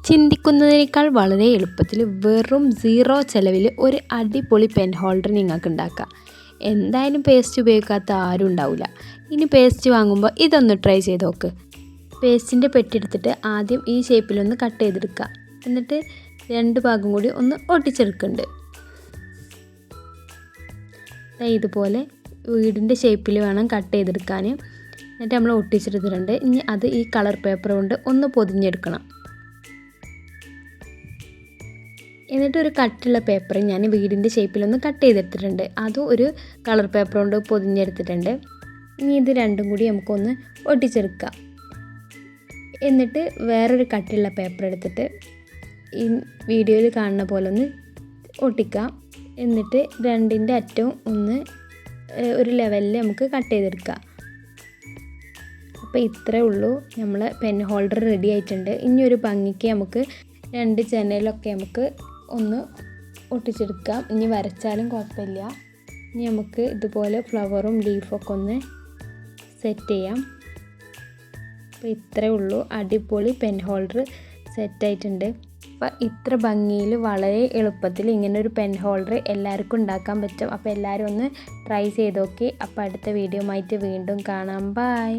ചിന്തിക്കുന്നതിനേക്കാൾ വളരെ എളുപ്പത്തിൽ വെറും 0 ചിലവിൽ ഒരു അടിപൊളി പെൻ ഹോൾഡർ നിങ്ങൾക്ക് ഉണ്ടാക്കാം. എന്തായാലും പേസ്റ്റ് ഉപയോഗിക്കാത്ത ആരും ഉണ്ടാവില്ല. ഇനി പേസ്റ്റ് വാങ്ങുമ്പോൾ ഇതൊന്ന് ട്രൈ ചെയ്ത് നോക്ക്. പേസ്റ്റിൻ്റെ പെട്ടിയെടുത്തിട്ട് ആദ്യം ഈ ഷേപ്പിലൊന്ന് കട്ട് ചെയ്തെടുക്കുക. എന്നിട്ട് 2 ഭാഗം കൂടി ഒന്ന് ഒട്ടിച്ചെടുക്കുന്നുണ്ട്. ഇതുപോലെ വീടിൻ്റെ ഷേപ്പിൽ വേണം കട്ട് ചെയ്തെടുക്കാൻ. എന്നിട്ട് നമ്മൾ ഒട്ടിച്ചെടുത്തിട്ടുണ്ട്. ഇനി അത് ഈ കളർ പേപ്പർ കൊണ്ട് ഒന്ന് പൊതിഞ്ഞെടുക്കണം. എന്നിട്ട് ഒരു കട്ടുള്ള പേപ്പർ ഞാൻ വീടിൻ്റെ ഷേപ്പിലൊന്ന് കട്ട് ചെയ്തെടുത്തിട്ടുണ്ട്. അതും ഒരു കളർ പേപ്പർ കൊണ്ട് പൊതിഞ്ഞെടുത്തിട്ടുണ്ട്. ഇനി ഇത് രണ്ടും കൂടി നമുക്കൊന്ന് ഒട്ടിച്ചെടുക്കാം. എന്നിട്ട് വേറൊരു കട്ടുള്ള പേപ്പർ എടുത്തിട്ട് ഈ വീഡിയോയിൽ കാണുന്ന പോലെ ഒന്ന് ഒട്ടിക്കാം. എന്നിട്ട് രണ്ടിൻ്റെ അറ്റവും ഒന്ന് ഒരു ലെവലിൽ നമുക്ക് കട്ട് ചെയ്തെടുക്കാം. അപ്പോൾ ഇത്രേ ഉള്ളൂ, നമ്മളെ പെൻ ഹോൾഡർ റെഡി ആയിട്ടുണ്ട്. ഇനി ഒരു ഭംഗിക്ക് നമുക്ക് 2 ജനലൊക്കെ നമുക്ക് ഒന്ന് ഒട്ടിച്ചെടുക്കാം. ഇനി വരച്ചാലും കുഴപ്പമില്ല. ഇനി നമുക്ക് ഇതുപോലെ ഫ്ലവറും ലീഫൊക്കെ ഒന്ന് സെറ്റ് ചെയ്യാം. അപ്പോൾ ഇത്രേ ഉള്ളൂ, അടിപൊളി പെൻ ഹോൾഡർ സെറ്റായിട്ടുണ്ട്. അപ്പോൾ ഇത്ര ഭംഗിയിൽ വളരെ എളുപ്പത്തിൽ ഇങ്ങനൊരു പെൻ ഹോൾഡർ എല്ലാവർക്കും ഉണ്ടാക്കാൻ പറ്റും. അപ്പോൾ എല്ലാവരും ഒന്ന് ട്രൈ ചെയ്ത് നോക്കി. അപ്പോൾ അടുത്ത വീഡിയോ ആയിട്ട് വീണ്ടും കാണാം. ബൈ.